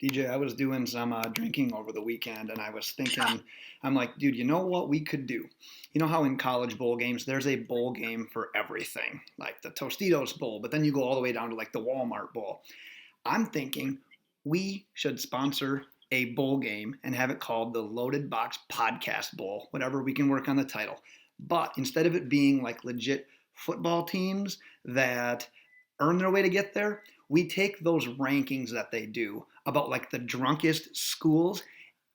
DJ, I was doing some drinking over the weekend and I was thinking, I'm like, dude, you know what we could do? You know how in college bowl games, there's a bowl game for everything, like the Tostitos Bowl, but then you go all the way down to like the Walmart Bowl. I'm thinking we should sponsor a bowl game and have it called the Loaded Box Podcast Bowl, whatever we can work on the title. But instead of it being like legit football teams that earn their way to get there, we take those rankings that they do about like the drunkest schools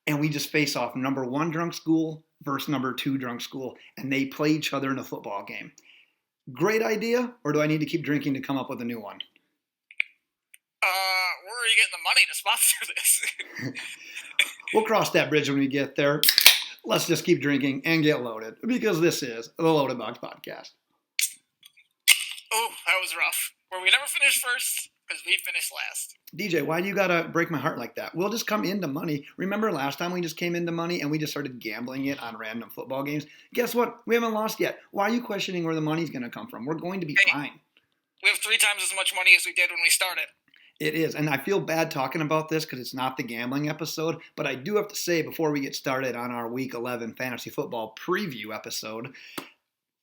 and we just face off number one drunk school versus number two drunk school and they play each other in a football game. Great idea, or do I need to keep drinking to come up with a new one? Where are you getting the money to sponsor this? We'll cross that bridge when we get there. Let's just keep drinking and get loaded because this is the Loaded Box Podcast. Oh, that was rough. Where we never finished first because we finished last. DJ, why do you gotta break my heart like that? We'll just come into money. Remember last time we just came into money and we just started gambling it on random football games? Guess what? We haven't lost yet. Why are you questioning where the money's gonna come from? We're going to be fine. We have 3 times as much money as we did when we started. It is, and I feel bad talking about this because it's not the gambling episode, but I do have to say before we get started on our Week 11 fantasy football preview episode,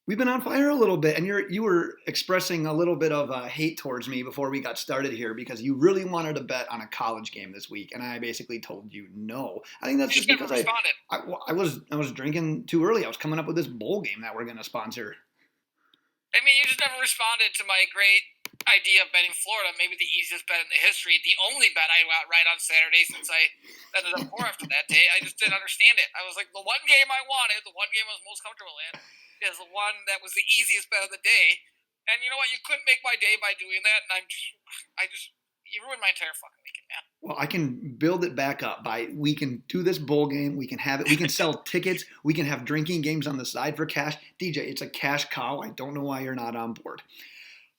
we've been on fire a little bit, and you were expressing a little bit of hate towards me before we got started here because you really wanted to bet on a college game this week, and I basically told you no. I think that's just because I was drinking too early. I was coming up with this bowl game that we're going to sponsor. I mean, you just never responded to my great idea of betting Florida, maybe the easiest bet in the history, the only bet I got right on Saturday since I ended up poor after that day. I just didn't understand it. I was like, the one game I wanted, the one game I was most comfortable in, is the one that was the easiest bet of the day. And you know what? You couldn't make my day by doing that, and you ruined my entire fucking weekend, man. Well, I can build it back up we can do this bowl game. We can have it. We can sell tickets. We can have drinking games on the side for cash. DJ, it's a cash cow. I don't know why you're not on board.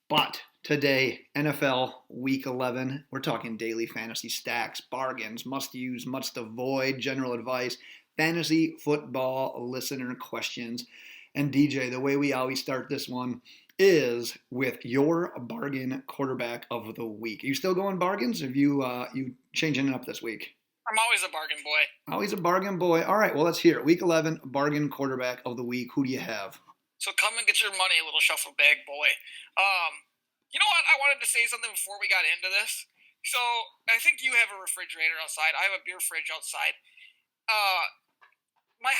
But today, NFL Week 11, we're talking daily fantasy stacks, bargains, must use, must avoid, general advice, fantasy football listener questions. And DJ, the way we always start this one is with your bargain quarterback of the week. Are you still going bargains? Or have you changing it up this week? I'm always a bargain boy. Always a bargain boy. All right, well, let's hear it. Week 11, bargain quarterback of the week. Who do you have? So come and get your money, little shuffle bag boy. You know what? I wanted to say something before we got into this. So I think you have a refrigerator outside. I have a beer fridge outside. My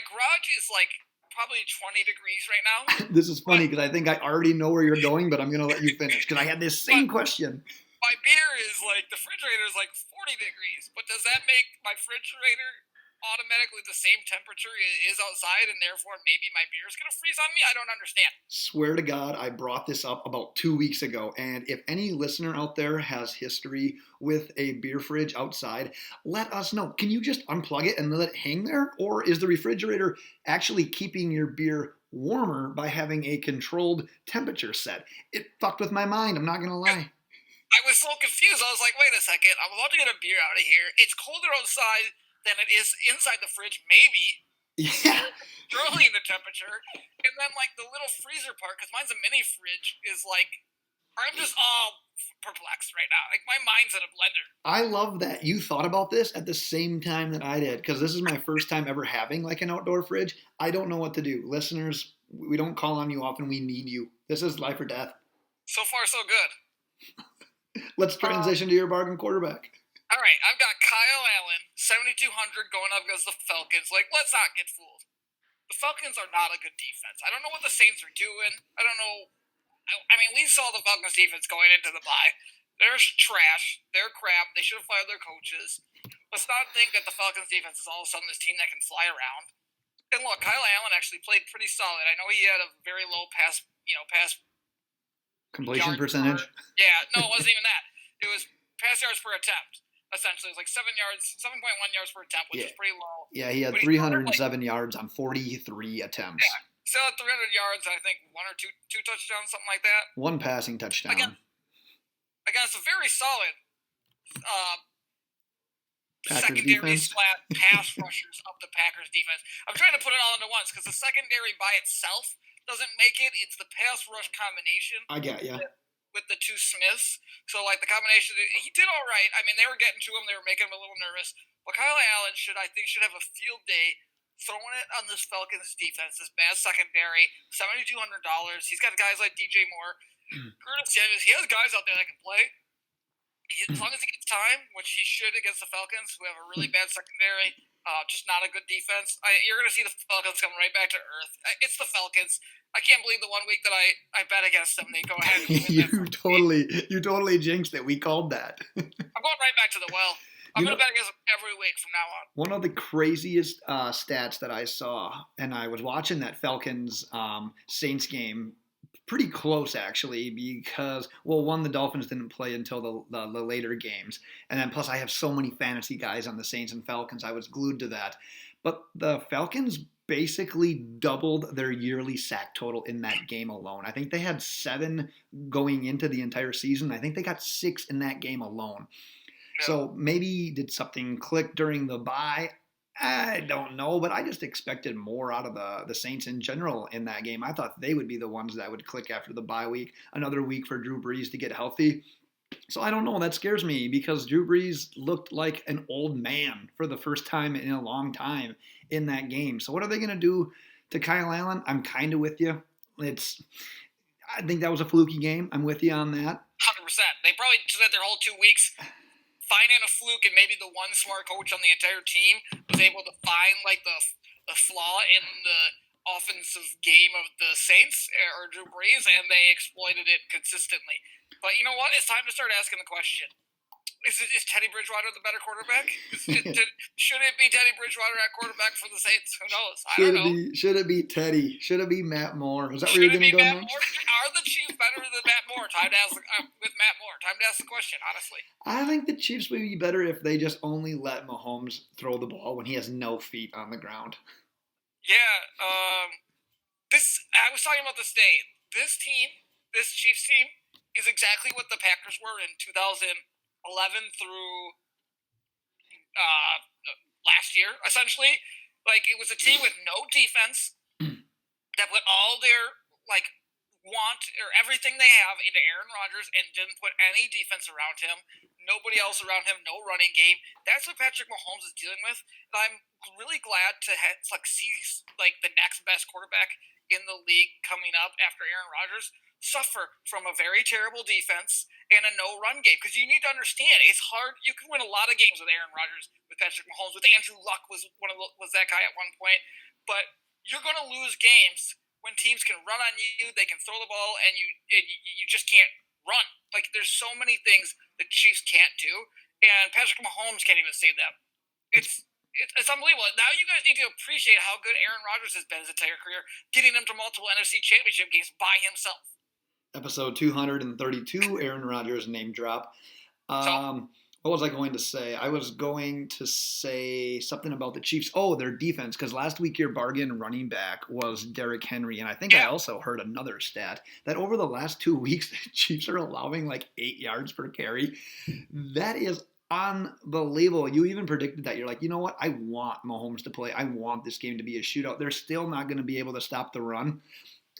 garage is like probably 20 degrees right now. This is funny because I think I already know where you're going, but I'm going to let you finish because I had this same question. My beer is like, the refrigerator is like 40 degrees, but does that make my refrigerator automatically the same temperature it is outside and therefore maybe my beer is going to freeze on me? I don't understand. Swear to God, I brought this up about 2 weeks ago, and if any listener out there has history with a beer fridge outside, let us know. Can you just unplug it and let it hang there? Or is the refrigerator actually keeping your beer warmer by having a controlled temperature set? It fucked with my mind, I'm not going to lie. I was so confused. I was like, wait a second, I'm about to get a beer out of here. It's colder outside than it is inside the fridge, maybe. Yeah. Early in the temperature. And then, like, the little freezer part, because mine's a mini fridge, is like, I'm just all perplexed right now. Like, my mind's in a blender. I love that you thought about this at the same time that I did, because this is my first time ever having, like, an outdoor fridge. I don't know what to do. Listeners, we don't call on you often. We need you. This is life or death. So far, so good. Let's transition to your bargain quarterback. All right, I've got Kyle Allen, 7,200 going up against the Falcons. Like, let's not get fooled. The Falcons are not a good defense. I don't know what the Saints are doing. I don't know. I mean, we saw the Falcons defense going into the bye. They're trash. They're crap. They should have fired their coaches. Let's not think that the Falcons defense is all of a sudden this team that can fly around. And look, Kyle Allen actually played pretty solid. I know he had a very low pass completion percentage. Yeah, no, it wasn't even that. It was pass yards per attempt. Essentially, it was like 7.1 yards per attempt, which is pretty low. Yeah, he had 307 yards on 43 attempts. Yeah, still had 300 yards, I think one or two touchdowns, something like that. One passing touchdown. Again, it's a very solid secondary slash pass rushers of the Packers defense. I'm trying to put it all into once because the secondary by itself doesn't make it. It's the pass rush combination. I get ya. with the two Smiths. So, like, the combination, he did all right. I mean, they were getting to him. They were making him a little nervous. But Kyle Allen should have a field day throwing it on this Falcons defense, this bad secondary, $7,200. He's got guys like DJ Moore, Curtis Samuels. He has guys out there that can play. As long as he gets time, which he should against the Falcons, who have a really bad secondary, just not a good defense, you're going to see the Falcons come right back to earth. It's the Falcons. I can't believe the 1 week that I bet against them, they go ahead and win you totally jinxed it. We called that. I'm going right back to the well. I'm going to bet against them every week from now on. One of the craziest stats that I saw, and I was watching that Falcons Saints game pretty close actually, because one, the Dolphins didn't play until the later games, and then plus I have so many fantasy guys on the Saints and Falcons, I was glued to that. But the Falcons basically doubled their yearly sack total in that game alone. I think they had 7 going into the entire season. I think they got 6 in that game alone. Yeah. So maybe did something click during the bye? I don't know, but I just expected more out of the Saints in general in that game. I thought they would be the ones that would click after the bye week. Another week for Drew Brees to get healthy. So I don't know. That scares me because Drew Brees looked like an old man for the first time in a long time in that game. So what are they going to do to Kyle Allen? I'm kind of with you. I think that was a fluky game. I'm with you on that. 100%. They probably spent their whole 2 weeks finding a fluke, and maybe the one smart coach on the entire team was able to find like the flaw in the offensive game of the Saints or Drew Brees, and they exploited it consistently. But you know what? It's time to start asking the question. Is Teddy Bridgewater the better quarterback? Should it be Teddy Bridgewater at quarterback for the Saints? Who knows? I don't know. Should it be Teddy? Should it be Matt Moore? Is that where you're going to go next? Are the Chiefs better than Matt Moore? Time to ask with Matt Moore. Time to ask the question, honestly. I think the Chiefs would be better if they just only let Mahomes throw the ball when he has no feet on the ground. Yeah. I was talking about this day. This Chiefs team, is exactly what the Packers were in 2011 through last year, essentially. Like, it was a team with no defense that put all their, like, want or everything they have into Aaron Rodgers and didn't put any defense around him, nobody else around him, no running game. That's what Patrick Mahomes is dealing with. And I'm really glad to see the next best quarterback in the league coming up after Aaron Rodgers suffer from a very terrible defense and a no-run game. Because you need to understand, it's hard. You can win a lot of games with Aaron Rodgers, with Patrick Mahomes, with Andrew Luck was that guy at one point. But you're going to lose games when teams can run on you, they can throw the ball, and you just can't run. Like, there's so many things the Chiefs can't do, and Patrick Mahomes can't even save them. It's unbelievable. Now you guys need to appreciate how good Aaron Rodgers has been his entire career, getting them to multiple NFC Championship games by himself. Episode 232, Aaron Rodgers name drop. What was I going to say? I was going to say something about the Chiefs. Oh, their defense, because last week your bargain running back was Derrick Henry, and I think I also heard another stat that over the last 2 weeks, the Chiefs are allowing like 8 yards per carry. That is unbelievable. You even predicted that. You're like, you know what? I want Mahomes to play. I want this game to be a shootout. They're still not going to be able to stop the run.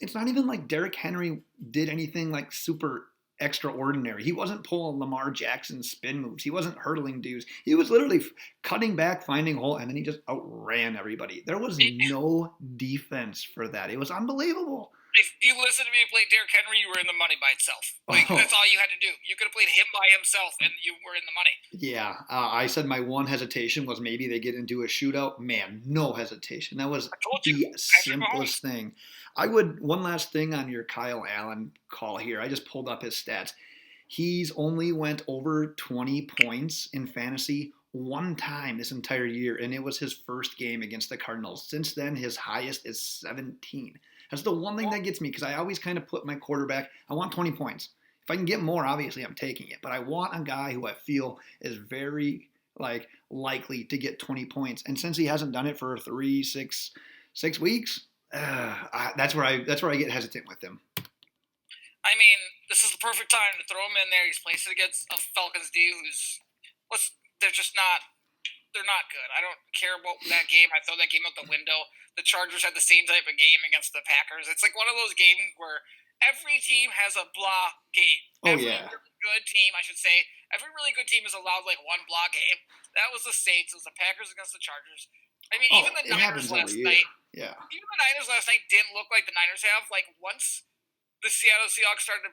It's not even like Derrick Henry did anything like super extraordinary. He wasn't pulling Lamar Jackson spin moves. He wasn't hurtling dudes. He was literally cutting back, finding a hole, and then he just outran everybody. There was no defense for that. It was unbelievable. If you listen to me play Derrick Henry, you were in the money by itself. That's all you had to do. You could have played him by himself, and you were in the money. Yeah, I said my one hesitation was maybe they get into a shootout. Man, no hesitation. That was the simplest thing. One last thing on your Kyle Allen call here. I just pulled up his stats. He's only went over 20 points in fantasy one time this entire year, and it was his first game against the Cardinals. Since then, his highest is 17. That's the one thing that gets me, because I always kind of put my quarterback, I want 20 points. If I can get more, obviously I'm taking it. But I want a guy who I feel is very likely to get 20 points. And since he hasn't done it for 6 weeks, that's where I get hesitant with him. I mean, this is the perfect time to throw him in there. He's placed it against a Falcons D they're not good. I don't care about that game. I throw that game out the window. The Chargers had the same type of game against the Packers. It's like one of those games where every team has a blah game. Oh, Every yeah. really good team, I should say, every really good team is allowed like one blah game. That was the Saints. It was the Packers against the Chargers. I mean, Oh, even the it Niners happens every last year. night. Yeah. Even the Niners last night didn't look like the Niners have. Like once the Seattle Seahawks started,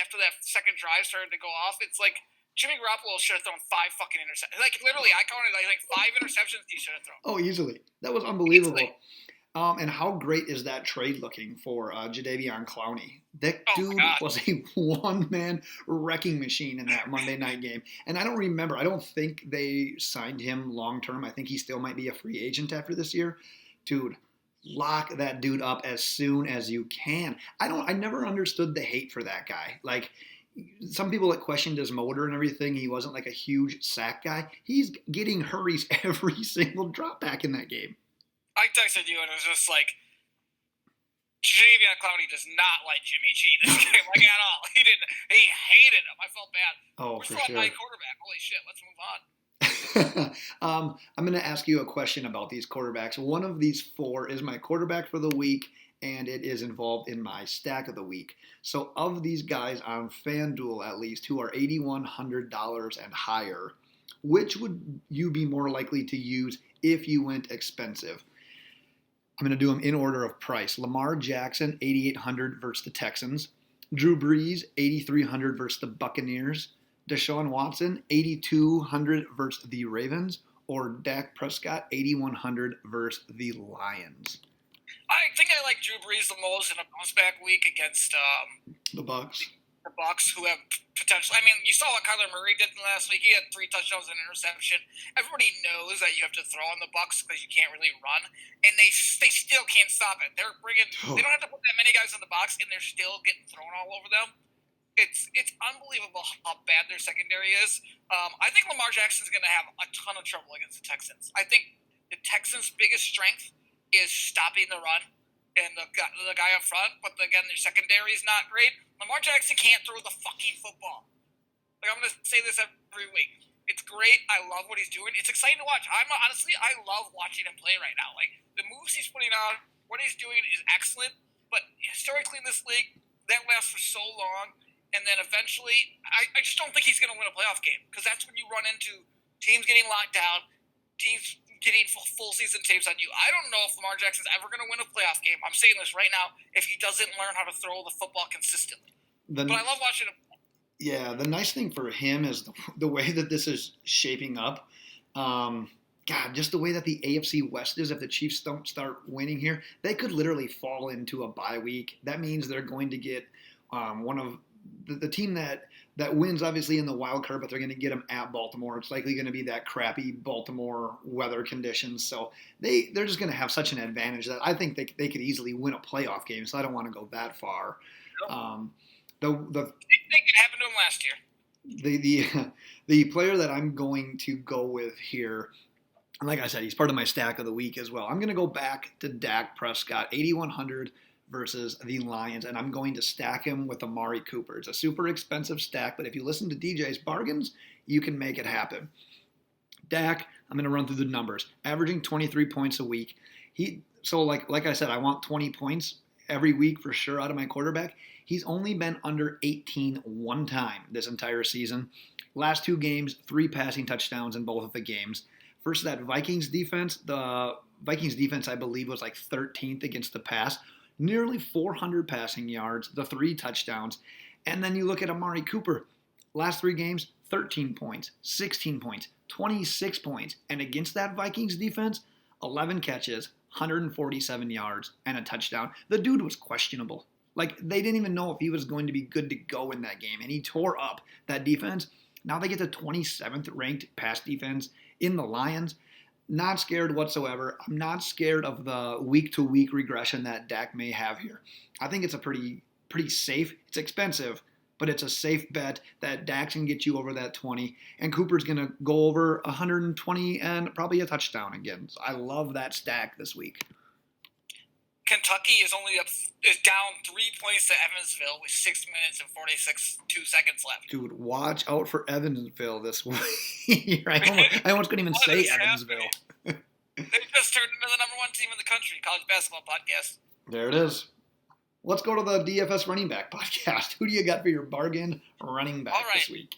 after that second drive started to go off, it's like Jimmy Garoppolo should have thrown 5 fucking interceptions. Like literally, I counted I think 5 interceptions he should have thrown. Oh, easily. That was unbelievable. Easily. And how great is that trade looking for Jadeveon Clowney? That Oh, dude was a one-man wrecking machine in that Monday night game. And I don't think they signed him long-term. I think he still might be a free agent after this year. Dude, lock that dude up as soon as you can. I never understood the hate for that guy. Like, some people that questioned his motor and everything, he wasn't like a huge sack guy. He's getting hurries every single drop back in that game. I texted you and it was just like, Jadeveon Clowney does not like Jimmy G this game, like at all. He didn't. He hated him. I felt bad. Oh, We're for still on sure. my quarterback. Holy shit! Let's move on. I'm going to ask you a question about these quarterbacks. One of these 4 is my quarterback for the week, and it is involved in my stack of the week. So, of these guys on FanDuel, at least, who are $8,100 and higher, which would you be more likely to use if you went expensive? I'm going to do them in order of price. Lamar Jackson, 8,800 versus the Texans. Drew Brees, 8,300 versus the Buccaneers. Deshaun Watson, 8,200 versus the Ravens. Or Dak Prescott, 8,100 versus the Lions. I think I like Drew Brees the most in a bounce back week against the Bucs. The Bucs, who have potential. I mean, you saw what Kyler Murray did last week. He had 3 touchdowns and an interception. Everybody knows that you have to throw on the Bucs because you can't really run, and they still can't stop it. They're bringing. They don't have to put that many guys in the box, and they're still getting thrown all over them. It's unbelievable how bad their secondary is. I think Lamar Jackson's going to have a ton of trouble against the Texans. I think the Texans' biggest strength is stopping the run and the guy up front, but again, their secondary is not great. Lamar Jackson can't throw the fucking football. Like, I'm going to say this every week. It's great. I love what he's doing. It's exciting to watch. I love watching him play right now. Like, the moves he's putting on, what he's doing is excellent, but historically in this league, that lasts for so long, and then eventually, I just don't think he's going to win a playoff game, because that's when you run into teams getting locked down, teams getting full season tapes on you. I don't know if Lamar Jackson's ever going to win a playoff game. I'm saying this right now, if he doesn't learn how to throw the football consistently. But I love watching him. Yeah, the nice thing for him is the way that this is shaping up. God, just the way that the AFC West is, if the Chiefs don't start winning here, they could literally fall into a bye week. That means they're going to get one of the team that wins, obviously, in the wild card, but they're going to get them at Baltimore. It's likely going to be that crappy Baltimore weather conditions. So they're just going to have such an advantage that I think they could easily win a playoff game. So I don't want to go that far. The same thing could happen to him last year. The player that I'm going to go with here, like I said, he's part of my stack of the week as well. I'm going to go back to Dak Prescott, 8,100 versus the Lions, and I'm going to stack him with Amari Cooper. It's a super expensive stack, but if you listen to DJ's bargains, you can make it happen. Dak, I'm going to run through the numbers. Averaging 23 points a week. Like I said, I want 20 points every week for sure out of my quarterback. He's only been under 18 one time this entire season. Last 2 games, 3 passing touchdowns in both of the games. Versus that Vikings defense, the Vikings defense, I believe, was like 13th against the pass. Nearly 400 passing yards, the 3 touchdowns. And then you look at Amari Cooper. Last 3 games, 13 points, 16 points, 26 points. And against that Vikings defense, 11 catches, 147 yards, and a touchdown. The dude was questionable. Like, they didn't even know if he was going to be good to go in that game. And he tore up that defense. Now they get the 27th ranked pass defense in the Lions. Not scared whatsoever. I'm not scared of the week-to-week regression that Dak may have here. I think it's a pretty safe. It's expensive, but it's a safe bet that Dak can get you over that 20, and Cooper's going to go over 120 and probably a touchdown again. So I love that stack this week. Kentucky is down 3 points to Evansville with 6 minutes and 2 seconds left. Dude, watch out for Evansville this week. I almost couldn't even say Evansville. They just turned into the number 1 team in the country, college basketball podcast. There it is. Let's go to the DFS running back podcast. Who do you got for your bargain running back All right. this week?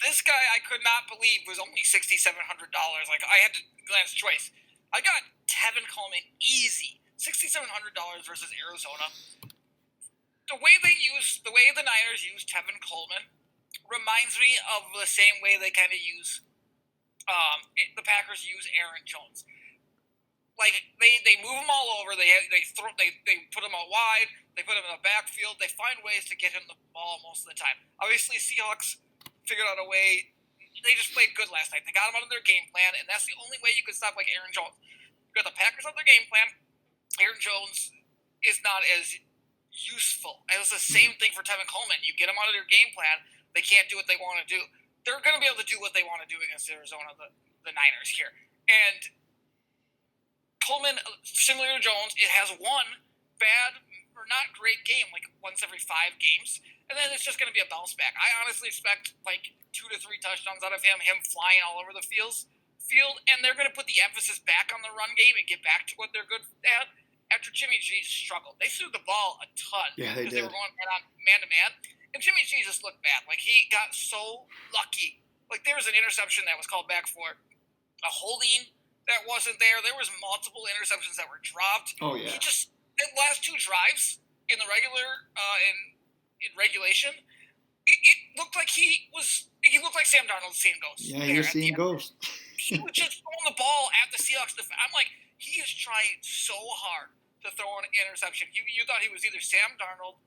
This guy I could not believe was only $6,700. Like, I had to glance choice. I got Tevin Coleman easy. $6,700 versus Arizona. The way the Niners use Tevin Coleman reminds me of the same way they kind of use the Packers use Aaron Jones. Like, they move him all over. They put him out wide. They put him in the backfield. They find ways to get him the ball most of the time. Obviously, Seahawks figured out a way. They just played good last night. They got him out of their game plan, and that's the only way you could stop like Aaron Jones. You got the Packers on their game plan. Aaron Jones is not as useful. And it's the same thing for Tevin Coleman. You get them out of their game plan, they can't do what they want to do. They're going to be able to do what they want to do against Arizona, the Niners here. And Coleman, similar to Jones, it has one bad or not great game, like once every 5 games, and then it's just going to be a bounce back. I honestly expect like 2 to 3 touchdowns out of him flying all over the field, and they're going to put the emphasis back on the run game and get back to what they're good at. After Jimmy G struggled, they threw the ball a ton because they were going right on man-to-man, and Jimmy G just looked bad. Like, he got so lucky. Like, there was an interception that was called back for a holding that wasn't there. There was multiple interceptions that were dropped. Oh, yeah. He just, the last 2 drives in the regular, in regulation, it looked like he looked like Sam Darnold seeing ghosts. Yeah, he was seeing ghosts. He was just throwing the ball at the Seahawks defense. I'm like, he is trying so hard to throw an interception. You thought he was either Sam Darnold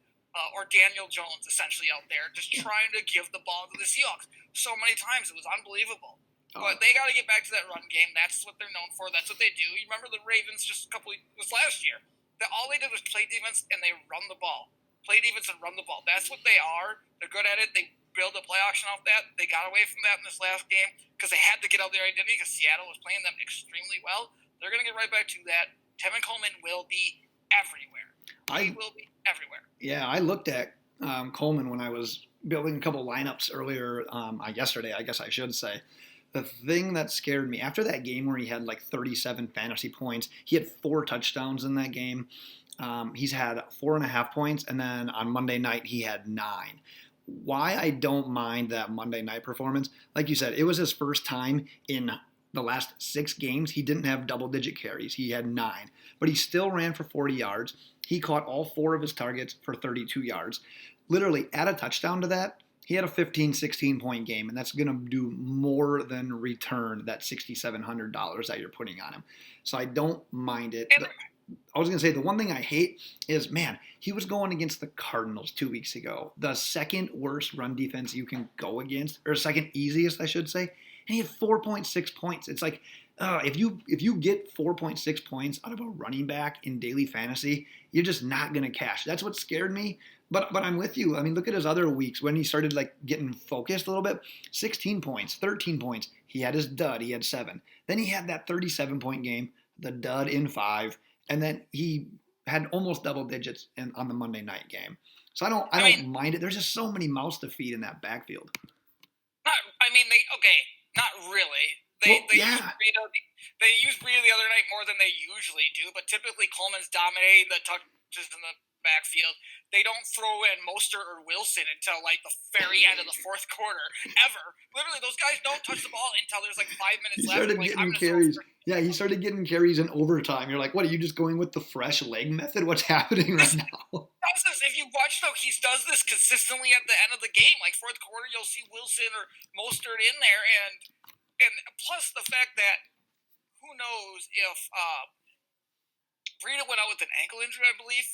or Daniel Jones, essentially, out there, just trying to give the ball to the Seahawks so many times. It was unbelievable. But they got to get back to that run game. That's what they're known for. That's what they do. You remember the Ravens just it was last year. That all they did was play defense and they run the ball. Play defense and run the ball. That's what they are. They're good at it. They build a play action off that. They got away from that in this last game because they had to get out their identity because Seattle was playing them extremely well. They're going to get right back to that. Tevin Coleman will be everywhere. He will be everywhere. Yeah, I looked at Coleman when I was building a couple lineups earlier yesterday, I guess I should say. The thing that scared me, after that game where he had like 37 fantasy points, he had 4 touchdowns in that game. He's had 4.5 points, and then on Monday night he had 9. Why I don't mind that Monday night performance, like you said, it was his first time in the last 6 games. He didn't have double-digit carries. He had 9. But he still ran for 40 yards. He caught all 4 of his targets for 32 yards. Literally, add a touchdown to that, he had a 15, 16-point game, and that's going to do more than return that $6,700 that you're putting on him. So I don't mind it. I was going to say, the one thing I hate is, man, he was going against the Cardinals 2 weeks ago, the second worst run defense you can go against, or second easiest, I should say, and he had 4.6 points. It's like, if you get 4.6 points out of a running back in daily fantasy, you're just not going to cash. That's what scared me. But I'm with you. I mean, look at his other weeks when he started like getting focused a little bit. 16 points, 13 points. He had his dud. He had 7. Then he had that 37-point game, the dud in 5, and then he had almost double digits on the Monday night game. So I don't mind it. There's just so many mouths to feed in that backfield. Not really. They used Breida the other night more than they usually do, but typically Coleman's dominating the touches in the backfield. They don't throw in Mostert or Wilson until like the very end of the 4th quarter, ever. Literally, those guys don't touch the ball until there's like 5 minutes left. He started getting carries in overtime. You're like, what, are you just going with the fresh leg method? What's happening right now? If you watch, though, he does this consistently at the end of the game. Like 4th quarter, you'll see Wilson or Mostert in there, and plus the fact that who knows if Breida went out with an ankle injury, I believe,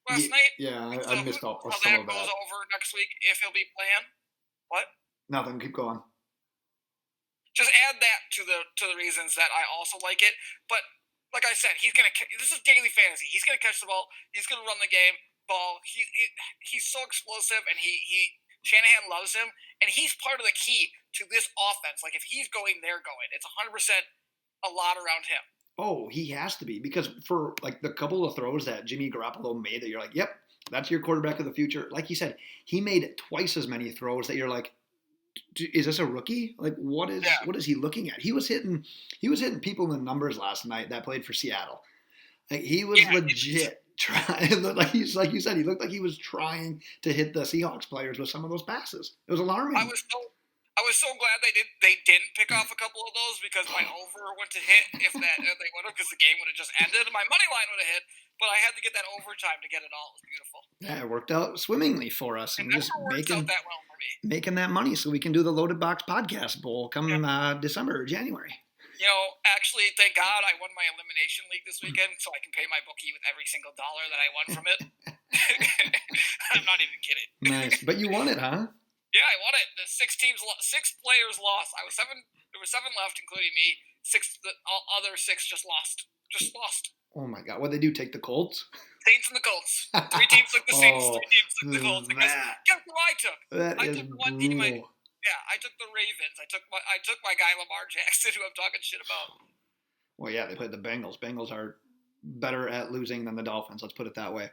last night. Yeah, I missed all some of that. How that goes over next week, if he'll be playing. What? Nothing. Keep going. Just add that to the reasons that I also like it. But like I said, this is daily fantasy. He's gonna catch the ball. He's gonna run the game ball. He's so explosive, and he Shanahan loves him, and he's part of the key to this offense. Like, if he's going, they're going. It's 100% a lot around him. Oh, he has to be, because for like the couple of throws that Jimmy Garoppolo made that you're like, yep, that's your quarterback of the future. Like you said, he made twice as many throws that you're like, is this a rookie? Like, what is he looking at? He was hitting people in the numbers last night that played for Seattle. Like, he was legit It looked like you said, he looked like he was trying to hit the Seahawks players with some of those passes. It was I alarming. was so I was so glad they didn't pick off a couple of those because my over went to hit if they would have because the game would have just ended. My money line would have hit, but I had to get that overtime to get it all. It was beautiful. Yeah, it worked out swimmingly for us, It and we're just never works out that well for me. making that money so we can do the Loaded Box Podcast Bowl come Yeah. December or January. Actually, thank God I won my elimination league this weekend, so I can pay my bookie with every single dollar that I won from it. I'm not even kidding. Nice, but you won it, huh? Yeah, I won it. The six players lost. There were seven left, including me. The other six just lost. Just lost. Oh my God, what they do? Take the Colts? Saints and the Colts. 3 teams took the Saints. 3 teams took the Colts. Guess who I took? I Is took one team. brutal. I took the Ravens. I took my guy Lamar Jackson, who I'm talking shit about. Well, yeah, they played the Bengals. Bengals are better at losing than the Dolphins. Let's put it that way.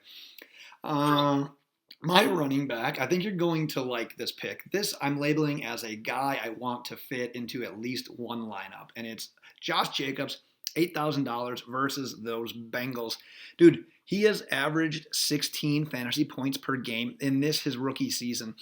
My running back, I think you're going to like this pick. This I'm labeling as a guy I want to fit into at least one lineup, and it's Josh Jacobs, $8,000 versus those Bengals. Dude, he has averaged 16 fantasy points per game in his rookie season.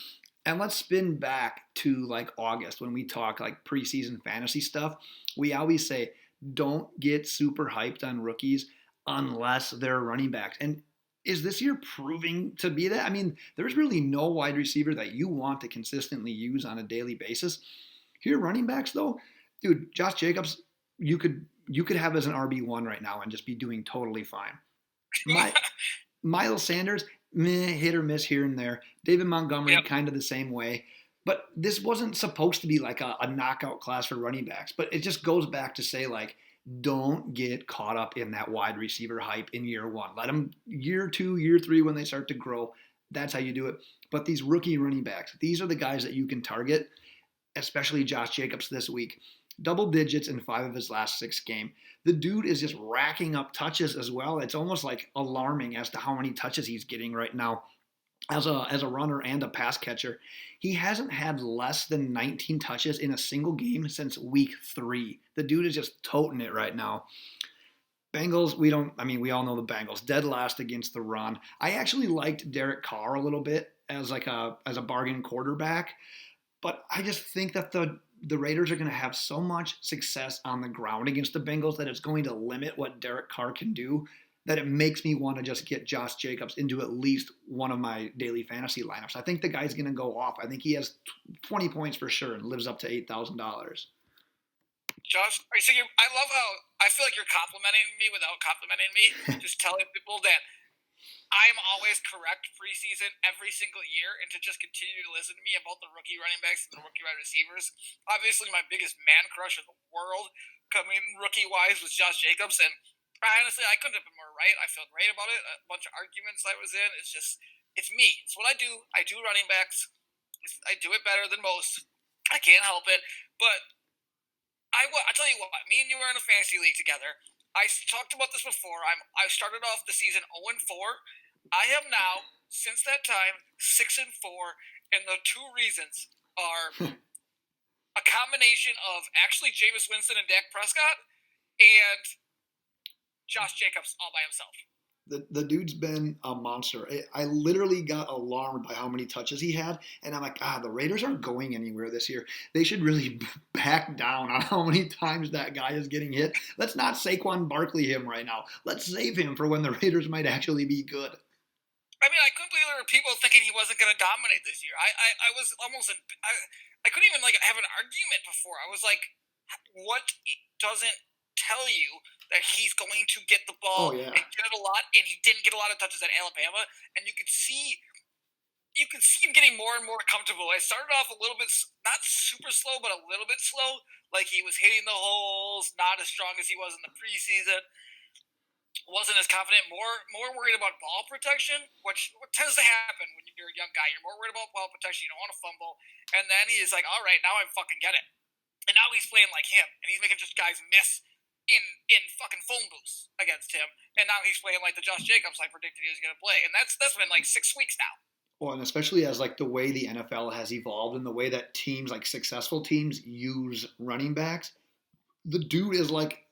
And let's spin back to like August when we talk like preseason fantasy stuff. We always say, don't get super hyped on rookies unless they're running backs. And is this year proving to be that? I mean, there's really no wide receiver that you want to consistently use on a daily basis. Here, running backs though, dude, Josh Jacobs, you could have as an RB1 right now and just be doing totally fine. Miles Sanders, hit or miss here and there. David Montgomery, Yep. kind of the same way. But this wasn't supposed to be like a knockout class for running backs. But it just goes back to say, like, don't get caught up in that wide receiver hype in year one. Let them year two, year three, when they start to grow. That's how you do it. But these rookie running backs, these are the guys that you can target, especially Josh Jacobs this week. Double digits in 5 of his last 6 games. The dude is just racking up touches as well. It's almost like alarming as to how many touches he's getting right now as a runner and a pass catcher. He hasn't had less than 19 touches in a single game since week 3. The dude is just toting it right now. Bengals, we all know the Bengals. Dead last against the run. I actually liked Derek Carr a little bit as a bargain quarterback, but I just think that the Raiders are going to have so much success on the ground against the Bengals that it's going to limit what Derek Carr can do, that it makes me want to just get Josh Jacobs into at least one of my daily fantasy lineups. I think the guy's going to go off. I think he has 20 points for sure and lives up to $8,000. Josh, I love how I feel like you're complimenting me without complimenting me. Just telling people that I'm always correct preseason every single year, and to just continue to listen to me about the rookie running backs and the rookie wide receivers. Obviously, my biggest man crush in the world coming rookie-wise was Josh Jacobs, and honestly, I couldn't have been more right. I feel great about it. A bunch of arguments I was in. It's me. It's what I do. I do running backs. I do it better than most. I can't help it. But I tell you what, me and you were in a fantasy league together. I talked about this before. I started off the season 0-4. I am now, since that time, 6-4, and the 2 reasons are a combination of actually Jameis Winston and Dak Prescott and Josh Jacobs all by himself. The dude's been a monster. I literally got alarmed by how many touches he had, and I'm like, the Raiders aren't going anywhere this year. They should really back down on how many times that guy is getting hit. Let's not Saquon Barkley him right now. Let's save him for when the Raiders might actually be good. I mean, I couldn't believe there were people thinking he wasn't going to dominate this year. I was almost I couldn't even have an argument before. I was like, what doesn't tell you that he's going to get the ball and get it a lot, and he didn't get a lot of touches at Alabama, and you could see him getting more and more comfortable. I started off a little bit, not super slow, but a little bit slow, like he was hitting the holes, not as strong as he was in the preseason. Wasn't as confident, more worried about ball protection, which tends to happen when you're a young guy. You're more worried about ball protection, you don't want to fumble, and then he's like, all right, now I fucking get it. And now he's playing like him, and he's making just guys miss in fucking phone booths against him, and now he's playing like the Josh Jacobs I predicted he was going to play, and that's been like 6 weeks now. Well, and especially as like the way the NFL has evolved and the way that teams, like successful teams, use running backs, the dude is like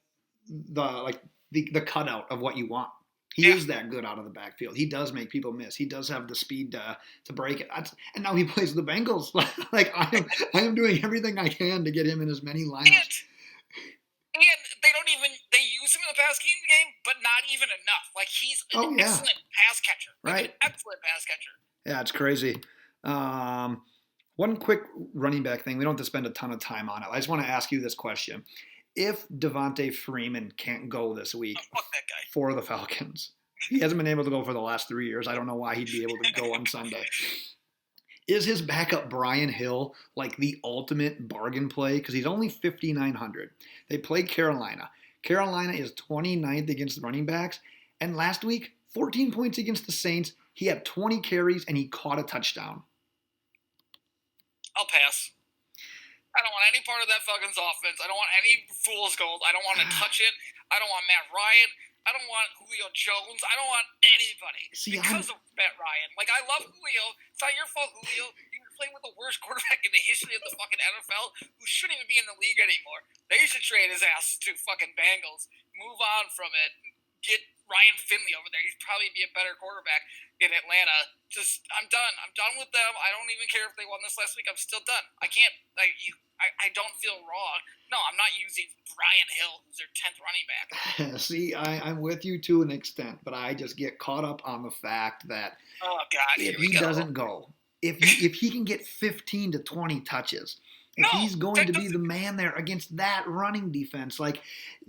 the cutout of what you want. He Yeah. is that good out of the backfield. He does make people miss. He does have the speed to break it. And now he plays the Bengals. Like I am doing everything I can to get him in as many lineups. And they don't even they use him in the pass game, but not even enough. Like he's an Oh yeah, excellent pass catcher. Like right. an excellent pass catcher. Yeah, it's crazy. One quick running back thing. We don't have to spend a ton of time on it. I just want to ask you this question: if Devontae Freeman can't go this week Oh, fuck that guy. for the Falcons, he hasn't been able to go for the last 3 years. I don't know why he'd be able to go on Sunday. Is his backup Brian Hill like the ultimate bargain play? Because he's only 5,900. They play Carolina. Carolina is 29th against the running backs. And last week, 14 points against the Saints. He had 20 carries and he caught a touchdown. I'll pass. I don't want any part of that Falcons offense. I don't want any fool's gold. I don't want to touch it. I don't want Matt Ryan. I don't want Julio Jones. I don't want anybody because of Matt Ryan. Like, I love Julio. It's not your fault, Julio. You're playing with the worst quarterback in the history of the fucking NFL who shouldn't even be in the league anymore. They should trade his ass to fucking Bengals. Move on from it. Get Ryan Finley over there. He'd probably be a better quarterback in Atlanta. I'm done. I'm done with them. I don't even care if they won this last week. I'm still done. I can't, I don't feel wrong. No, I'm not using Brian Hill, who's their 10th running back. See, I'm with you to an extent, but I just get caught up on the fact that if he doesn't go, if he can get 15 to 20 touches, if he's going to be the man there against that running defense, like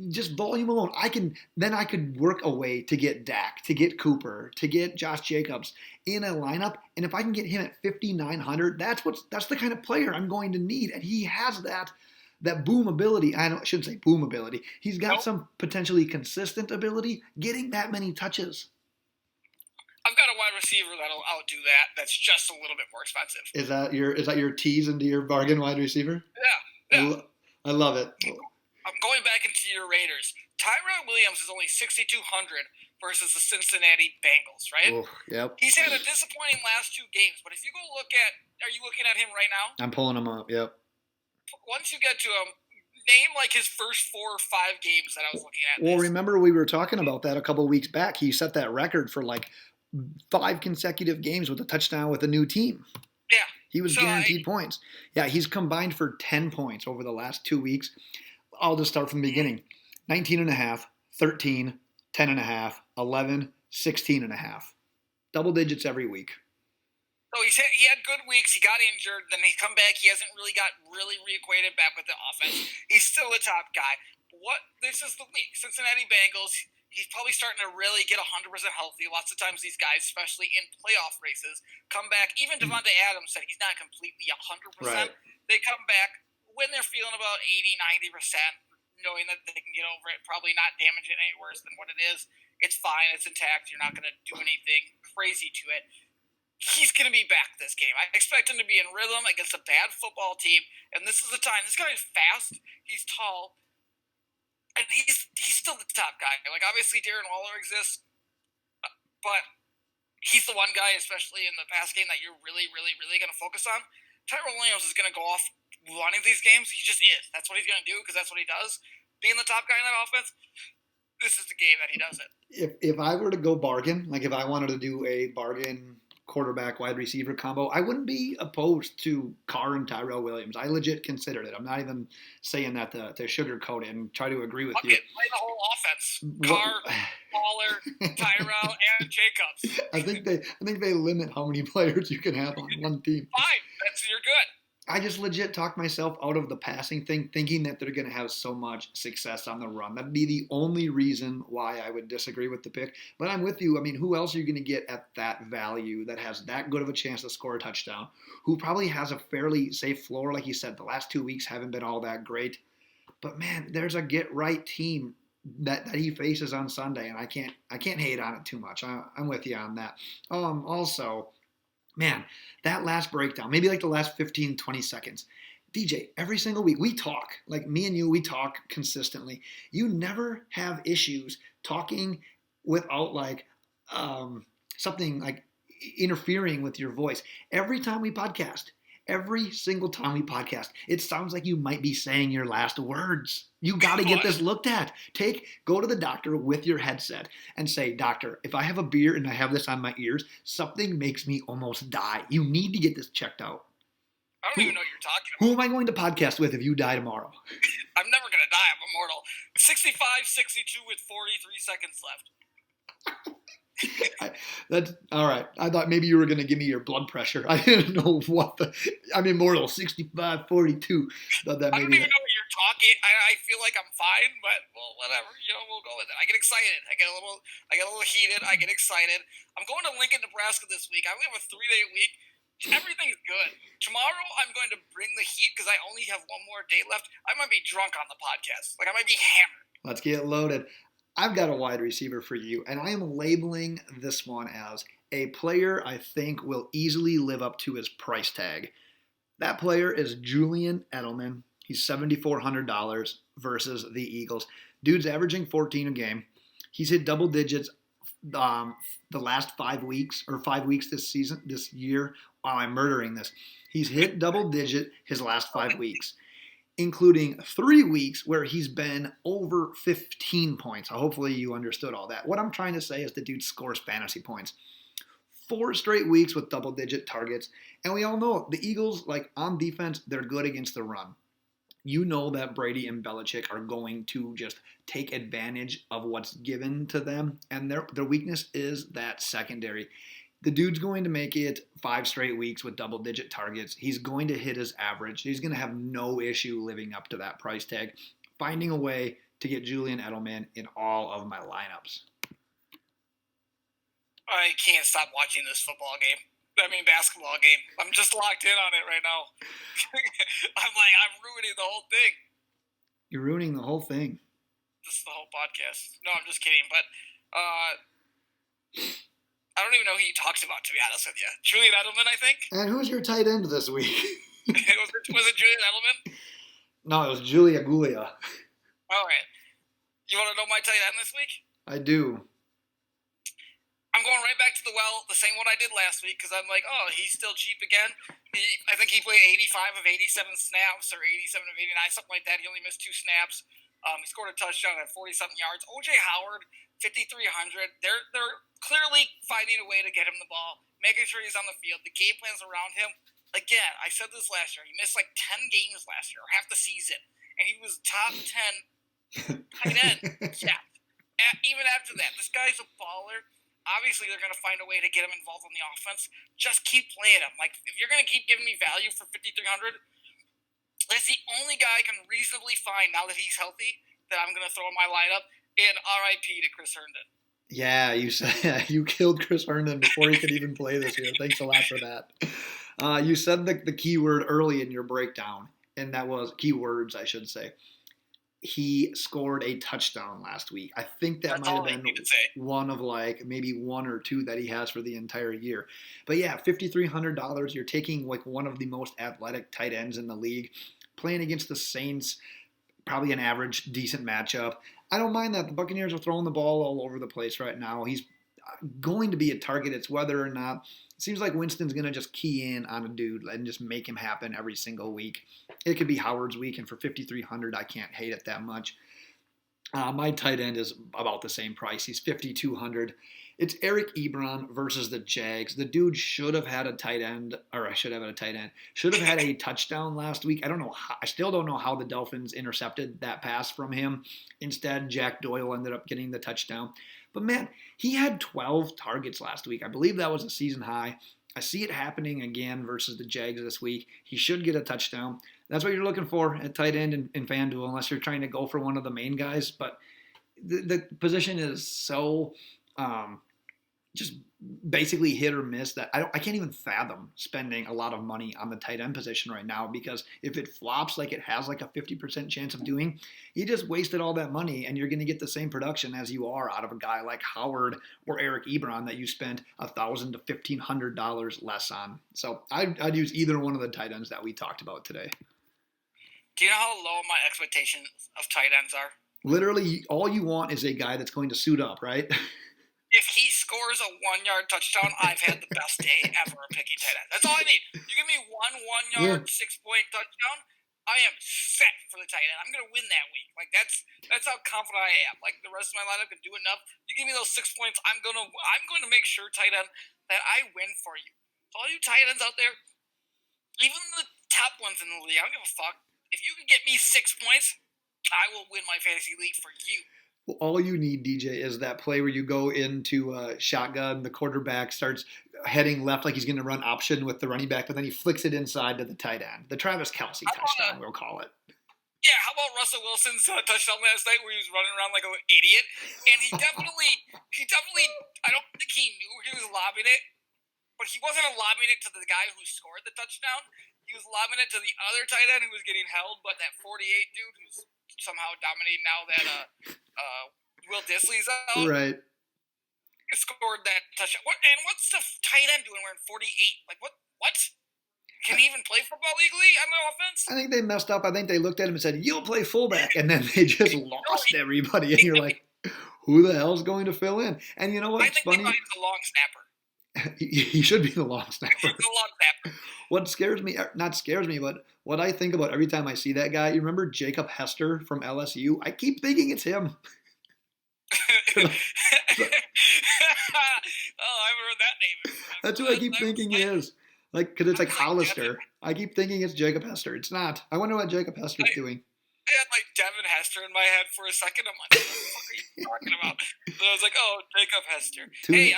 just volume alone, I could work a way to get Dak, to get Cooper, to get Josh Jacobs in a lineup, and if I can get him at 5,900, that's the kind of player I'm going to need, and he has that boom ability. I shouldn't say boom ability. He's got some potentially consistent ability, getting that many touches. I've got a wide receiver that'll outdo that. That's just a little bit more expensive. Is that your tease into your bargain wide receiver? Yeah. I love it. I'm going back into your Raiders. Tyrell Williams is only 6,200 versus the Cincinnati Bengals, right? Oh, yep. He's had a disappointing last 2 games, but if you go are you looking at him right now? I'm pulling him up. Yep. Once you get to him, name like his first 4 or 5 games that I was looking at. Well, remember we were talking about that a couple of weeks back. He set that record for like 5 consecutive games with a touchdown with a new team. Yeah. He was guaranteed points. Yeah, he's combined for 10 points over the last 2 weeks. I'll just start from the beginning. 19.5, 13, 10.5, 11, 16.5. Double digits every week. So he had good weeks. He got injured. Then he come back. He hasn't really got reacquainted back with the offense. He's still the top guy. This is the week. Cincinnati Bengals. He's probably starting to really get 100% healthy. Lots of times these guys, especially in playoff races, come back. Even Devontae Adams said he's not completely 100%. Right. They come back when they're feeling about 80, 90%, knowing that they can get over it, probably not damage it any worse than what it is. It's fine. It's intact. You're not going to do anything crazy to it. He's going to be back this game. I expect him to be in rhythm against a bad football team, and this is the time. This guy is fast. He's tall. And he's still the top guy. Like, obviously, Darren Waller exists, but he's the one guy, especially in the pass game, that you're really, really, really going to focus on. Tyrell Williams is going to go off running these games. He just is. That's what he's going to do because that's what he does. Being the top guy in that offense, this is the game that he does it. If I were to go bargain, like if I wanted to do a bargain quarterback wide receiver combo, I wouldn't be opposed to Carr and Tyrell Williams. I legit considered it. I'm not even saying that to sugarcoat it and try to agree with you. Play the whole offense. Carr, Waller, Tyrell, and Jacobs. I think they limit how many players you can have on one team. Fine, you're good. I just legit talked myself out of the passing thing, thinking that they're going to have so much success on the run. That'd be the only reason why I would disagree with the pick. But I'm with you. I mean, who else are you going to get at that value that has that good of a chance to score a touchdown? Who probably has a fairly safe floor? Like you said, the last 2 weeks haven't been all that great. But man, there's a get-right team that he faces on Sunday, and I can't hate on it too much. I'm with you on that. Also, man, that last breakdown, maybe like the last 15, 20 seconds. DJ, every single week, we talk. Like me and you, we talk consistently. You never have issues talking without like something like interfering with your voice. Every time we podcast, Every single time we podcast, it sounds like you might be saying your last words. You got to get What? this looked at. Go to the doctor with your headset and say, doctor, if I have a beer and I have this on my ears, something makes me almost die. You need to get this checked out. I don't even know what you're talking Who about. am I going to podcast with if you die tomorrow? I'm never going to die. I'm immortal. 65, 62 with 43 seconds left. That's all right. I thought maybe you were going to give me your blood pressure. I didn't know I'm immortal, 65, 42. Thought that I don't maybe even know what you're talking. I feel like I'm fine, but well, whatever. We'll go with it. I get excited. I get a little heated. I get excited. I'm going to Lincoln, Nebraska this week. I only have a 3-day week. Everything's good. Tomorrow, I'm going to bring the heat because I only have one more day left. I might be drunk on the podcast. I might be hammered. Let's get loaded. I've got a wide receiver for you, and I am labeling this one as a player I think will easily live up to his price tag. That player is Julian Edelman. He's $7,400 versus the Eagles. Dude's averaging 14 a game. He's hit double digits the last 5 weeks, or 5 weeks this year. Wow, I'm murdering this. He's hit double digit his last 5 weeks, including 3 weeks where he's been over 15 points. Hopefully you understood all that. What I'm trying to say is the dude scores fantasy points. 4 straight weeks with double-digit targets. And we all know the Eagles, on defense, they're good against the run. You know that Brady and Belichick are going to just take advantage of what's given to them. And their weakness is that secondary. The dude's going to make it 5 straight weeks with double-digit targets. He's going to hit his average. He's going to have no issue living up to that price tag, finding a way to get Julian Edelman in all of my lineups. I can't stop watching this basketball game. I'm just locked in on it right now. I'm ruining the whole thing. You're ruining the whole thing. This is the whole podcast. No, I'm just kidding. But I don't even know who he talks about, to be honest with you. Julian Edelman, I think. And who's your tight end this week? was it Julian Edelman? No, it was Julia Gulia. All right. You want to know my tight end this week? I do. I'm going right back to the same one I did last week, because I'm like, oh, he's still cheap again. I think he played 85 of 87 snaps, or 87 of 89, something like that. He only missed 2 snaps. He scored a touchdown at 40-something yards. O.J. Howard, 5,300. They're clearly finding a way to get him the ball, making sure he's on the field. The game plan's around him. Again, I said this last year. He missed 10 games last year, or half the season, and he was top 10 tight end. Yeah. Even after that, this guy's a baller. Obviously, they're going to find a way to get him involved in the offense. Just keep playing him. If you're going to keep giving me value for 5,300, that's the only guy I can reasonably find now that he's healthy that I'm going to throw in my lineup. And RIP to Chris Herndon. Yeah, you said you killed Chris Herndon before he could even play this year. Thanks a lot for that. You said the keyword early in your breakdown, and that was keywords, I should say. He scored a touchdown last week. I think that might have been one of maybe 1 or 2 that he has for the entire year. But yeah, $5,300. You're taking one of the most athletic tight ends in the league, playing against the Saints, probably an average, decent matchup. I don't mind that. The Buccaneers are throwing the ball all over the place right now. He's going to be a target. It's whether or not. It seems like Winston's going to just key in on a dude and just make him happen every single week. It could be Howard's week, and for $5,300, I can't hate it that much. My tight end is about the same price. He's $5,200. It's Eric Ebron versus the Jags. The dude should have had a tight end, or I should have had a tight end. Should have had a touchdown last week. I still don't know how the Dolphins intercepted that pass from him. Instead, Jack Doyle ended up getting the touchdown. But man, he had 12 targets last week. I believe that was a season high. I see it happening again versus the Jags this week. He should get a touchdown. That's what you're looking for at tight end in FanDuel, unless you're trying to go for one of the main guys. But the position is so just basically hit or miss that I can't even fathom spending a lot of money on the tight end position right now, because if it flops like it has a 50% chance of doing, you just wasted all that money and you're going to get the same production as you are out of a guy like Howard or Eric Ebron that you spent $1,000 to $1,500 less on. So I'd use either one of the tight ends that we talked about today. Do you know how low my expectations of tight ends are? Literally, all you want is a guy that's going to suit up, right? if he scores a 1-yard touchdown, I've had the best day ever picking tight end. That's all I need. You give me one-yard, Yeah. 6-point touchdown, I am set for the tight end. I'm gonna win that week. Like that's how confident I am. Like the rest of my lineup can do enough. You give me those 6 points, I'm going to make sure tight end that I win for you. So all you tight ends out there, even the top ones in the league, I don't give a fuck. If you can get me 6 points, I will win my fantasy league for you. Well, all you need, DJ, is that play where you go into shotgun, the quarterback starts heading left like he's going to run option with the running back, but then he flicks it inside to the tight end. The Travis Kelce touchdown, we'll call it. Yeah, how about Russell Wilson's touchdown last night where he was running around like an idiot? And he definitely, I don't think he knew he was lobbing it, but he wasn't lobbing it to the guy who scored the touchdown. He was lobbing it to the other tight end who was getting held, but that 48 dude who's somehow dominating now that Will Disley's out. Right. Scored that touchdown. And what's the tight end doing wearing 48? Like, what? Can he even play football legally on the offense? I think they messed up. I think they looked at him and said, "You'll play fullback," and then they just lost everybody. And you're like, "Who the hell's going to fill in?" And you know what? I think funny. Levi's the long snapper. He should be the long snapper. He's the long snapper. What scares me, not scares me, but what I think about every time I see that guy, you remember Jacob Hester from LSU? I keep thinking it's him. Oh, I haven't heard that name before. That's who I keep thinking he is. Like, because it's like Hollister. I keep thinking it's Jacob Hester. It's not. I wonder what Jacob Hester's doing. I had like Devin Hester in my head for a second. I'm like, what the fuck are you talking about? So I was like, oh, Jacob Hester. Hey,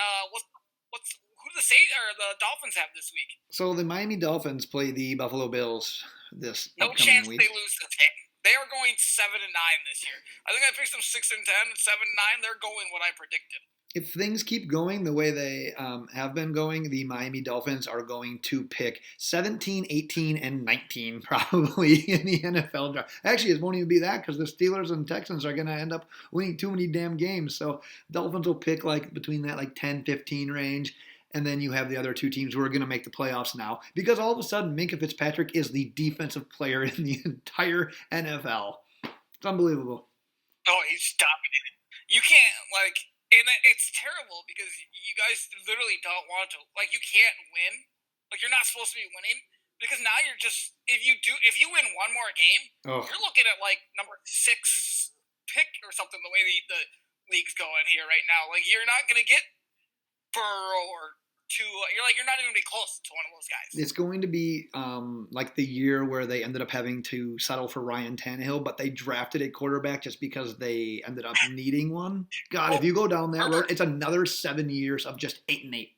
who do the Dolphins have this week? So the Miami Dolphins play the Buffalo Bills this no upcoming chance week. They lose this game. They are going 7-9 this year. I think I picked them 6-10, 7-9. They're going what I predicted. If things keep going the way they have been going, the Miami Dolphins are going to pick 17, 18, and 19 probably in the NFL draft. Actually, it won't even be that because the Steelers and Texans are going to end up winning too many damn games. So Dolphins will pick like between that like 10, 15 range. And then you have the other two teams who are going to make the playoffs now because all of a sudden Minkah Fitzpatrick is the defensive player in the entire NFL. It's unbelievable. Oh, he's dominating. You can't and it's terrible because you guys literally don't want to. Like, you can't win. Like, you're not supposed to be winning because now you're just if you win one more game, you're looking at like number 6 pick or something. The way the league's going here right now, like you're not gonna get Burrow or you're not even gonna be close to one of those guys. It's going to be like the year where they ended up having to settle for Ryan Tannehill, but they drafted a quarterback just because they ended up needing one. God, if you go down that road, it's another 7 years of just 8-8.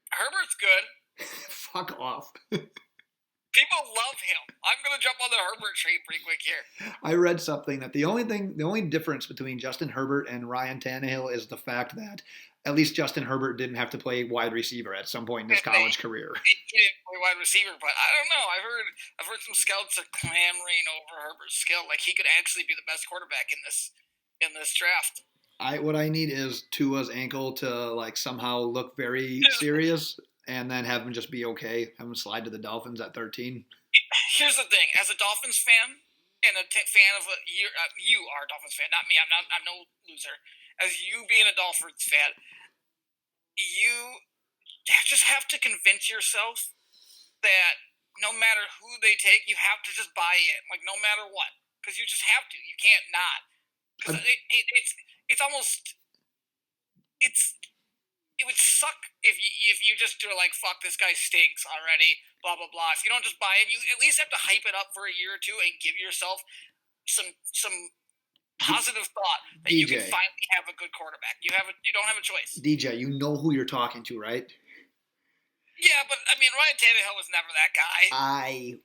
Herbert's good. Fuck off. People love him. I'm gonna jump on the Herbert train pretty quick here. I read something that the only difference between Justin Herbert and Ryan Tannehill is the fact that at least Justin Herbert didn't have to play wide receiver at some point in his college career. He didn't play wide receiver, but I don't know. I've heard some scouts are clamoring over Herbert's skill. Like he could actually be the best quarterback in this draft. What I need is Tua's ankle to like somehow look very serious, and then have him just be okay. Have him slide to the Dolphins at 13. Here's the thing: as a Dolphins fan and a fan of you are a Dolphins fan, not me. I'm no loser. As you being a Dolphins fan, you just have to convince yourself that no matter who they take, you have to just buy in, like no matter what, because you just have to. You can't not. Because it's almost it would suck if you just do like fuck this guy stinks already, blah blah blah. If you don't just buy in, you at least have to hype it up for a year or two and give yourself some positive thought that DJ, you can finally have a good quarterback. You don't have a choice. DJ, you know who you're talking to, right? Yeah, but I mean, Ryan Tannehill was never that guy. I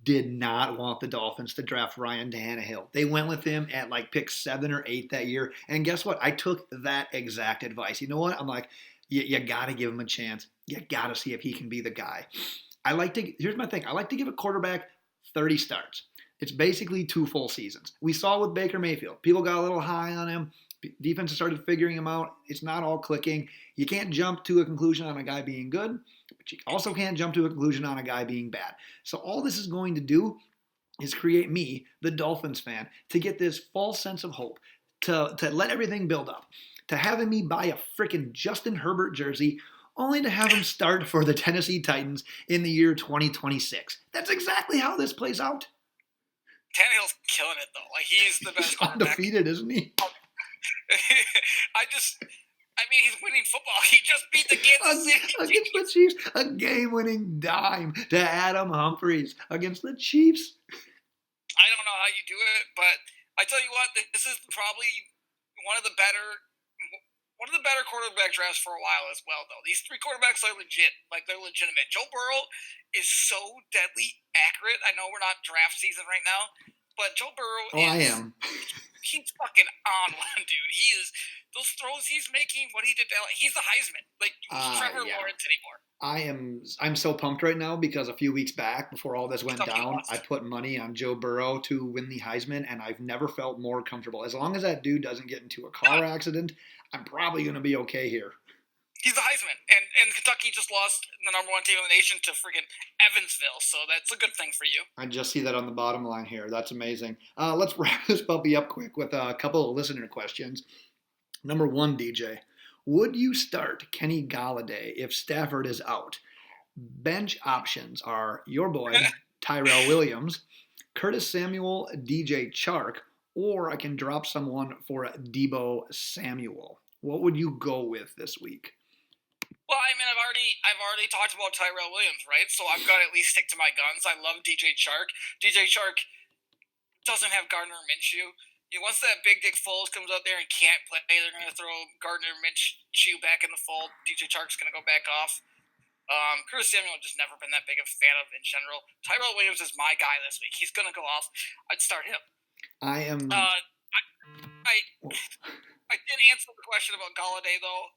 did not want the Dolphins to draft Ryan Tannehill. They went with him at like pick 7 or 8 that year, and guess what? I took that exact advice. You know what? I'm like, you got to give him a chance. You got to see if he can be the guy. Here's my thing. I like to give a quarterback 30 starts. It's basically 2 full seasons. We saw with Baker Mayfield. People got a little high on him. Defense started figuring him out. It's not all clicking. You can't jump to a conclusion on a guy being good, but you also can't jump to a conclusion on a guy being bad. So all this is going to do is create me, the Dolphins fan, to get this false sense of hope, to let everything build up. to having me buy a frickin' Justin Herbert jersey only to have him start for the Tennessee Titans in the year 2026. That's exactly how this plays out. Tannehill's killing it, though. Like, he's the best He's quarterback. undefeated, isn't he? I mean, he's winning football. He just beat the Kansas City against the Chiefs. A game-winning dime to Adam Humphries against the Chiefs. I don't know how you do it, but I tell you what, this is probably one of the better quarterback drafts for a while as well, though. These three quarterbacks are legit. Like, they're legitimate. Joe Burrow is so deadly accurate. I know we're not draft season right now, but Joe Burrow he's fucking on one, dude. He is, those throws he's making, what he did, he's the Heisman. Like, he's Trevor Lawrence anymore. I'm so pumped right now because a few weeks back, before all this went down, I put money on Joe Burrow to win the Heisman, and I've never felt more comfortable. As long as that dude doesn't get into a car accident, I'm probably going to be okay here. He's the Heisman, and Kentucky just lost the number one team in the nation to friggin' Evansville, so that's a good thing for you. I just see that on the bottom line here. That's amazing. Let's wrap this puppy up quick with a couple of listener questions. Number one, DJ, would you start Kenny Golladay if Stafford is out? Bench options are your boy, Tyrell Williams, Curtis Samuel, DJ Chark, or I can drop someone for Deebo Samuel. What would you go with this week? Well, I mean, I've already talked about Tyrell Williams, right? So I've got to at least stick to my guns. I love DJ Chark. DJ Chark doesn't have Gardner Minshew. Once that big dick Foles comes out there and can't play, they're going to throw Gardner Minshew back in the fold. DJ Chark's going to go back off. Curtis Samuel just never been that big of a fan of in general. Tyrell Williams is my guy this week. He's going to go off. I'd start him. I am. I did answer the question about Golladay, though.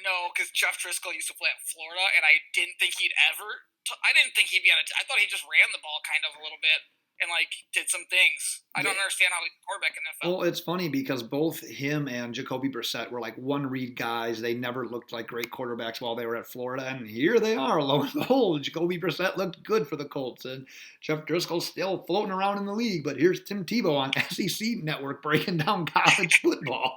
No, because Jeff Driscoll used to play at Florida, and I didn't think he'd ever. I didn't think he'd be I thought he just ran the ball kind of a little bit and did some things. I don't understand how he's a quarterback in the NFL. Well, it's funny because both him and Jacoby Brissett were one-read guys. They never looked like great quarterbacks while they were at Florida, and here they are. Lo and behold, Jacoby Brissett looked good for the Colts, and Jeff Driscoll's still floating around in the league. But here's Tim Tebow on SEC Network breaking down college football.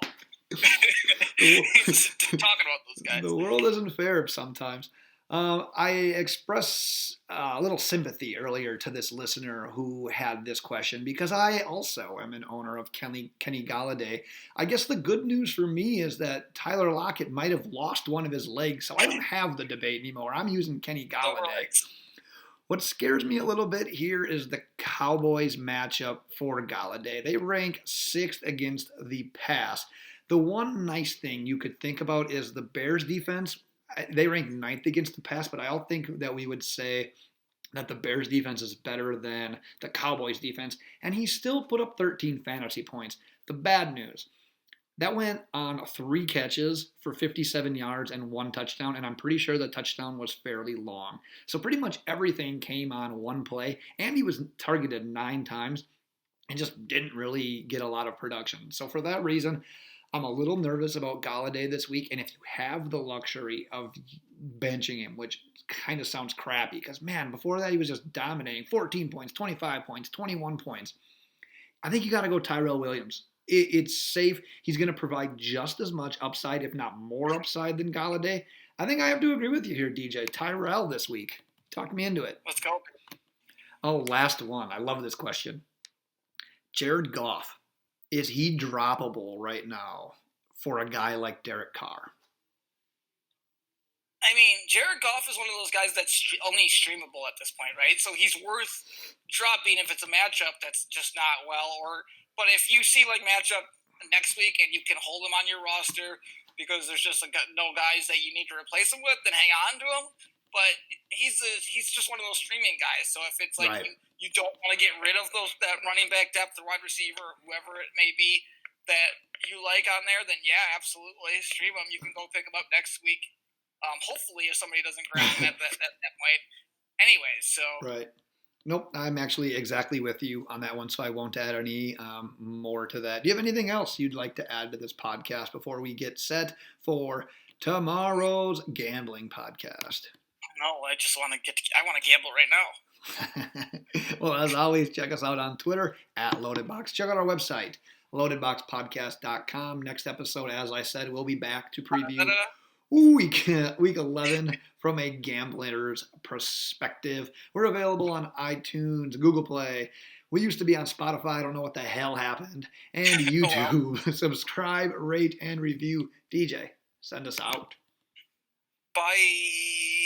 He's talking about those guys. The world isn't fair sometimes. I express a little sympathy earlier to this listener who had this question because I also am an owner of Kenny Golladay. I guess the good news for me is that Tyler Lockett might have lost one of his legs, so I don't have the debate anymore. I'm using Kenny Golladay. What scares me a little bit here is the Cowboys matchup for Golladay. They rank 6th against the pass. The one nice thing you could think about is the Bears defense. They rank 9th against the pass, but I don't think that we would say that the Bears defense is better than the Cowboys defense. And he still put up 13 fantasy points. The bad news, that went on 3 catches for 57 yards and 1 touchdown, and I'm pretty sure the touchdown was fairly long. So pretty much everything came on one play, and he was targeted 9 times and just didn't really get a lot of production. So for that reason, I'm a little nervous about Golladay this week, and if you have the luxury of benching him, which kind of sounds crappy, because, man, before that he was just dominating. 14 points, 25 points, 21 points. I think you got to go Tyrell Williams. It's safe. He's going to provide just as much upside, if not more upside, than Golladay. I think I have to agree with you here, DJ. Tyrell this week. Talk me into it. Let's go. Oh, last one. I love this question. Jared Goff. Is he droppable right now for a guy like Derek Carr? I mean, Jared Goff is one of those guys that's only streamable at this point, right? So he's worth dropping if it's a matchup that's just not well. But if you see matchup next week and you can hold him on your roster because there's just no guys that you need to replace him with, then hang on to him. But he's just one of those streaming guys. So if it's right. you don't want to get rid of that running back depth or wide receiver, whoever it may be that you like on there, then yeah, absolutely stream him. You can go pick him up next week. Hopefully, if somebody doesn't grab him at that point. Anyways, so right. Nope, I'm actually exactly with you on that one, so I won't add any more to that. Do you have anything else you'd like to add to this podcast before we get set for tomorrow's gambling podcast? No, I just want to gamble right now. Well, as always, check us out on Twitter @LoadedBox. Check out our website, loadedboxpodcast.com. Next episode, as I said, we'll be back to preview Da-da-da. week 11 from a gambler's perspective. We're available on iTunes, Google Play. We used to be on Spotify. I don't know what the hell happened. And YouTube. Subscribe, rate, and review. DJ, send us out. Bye.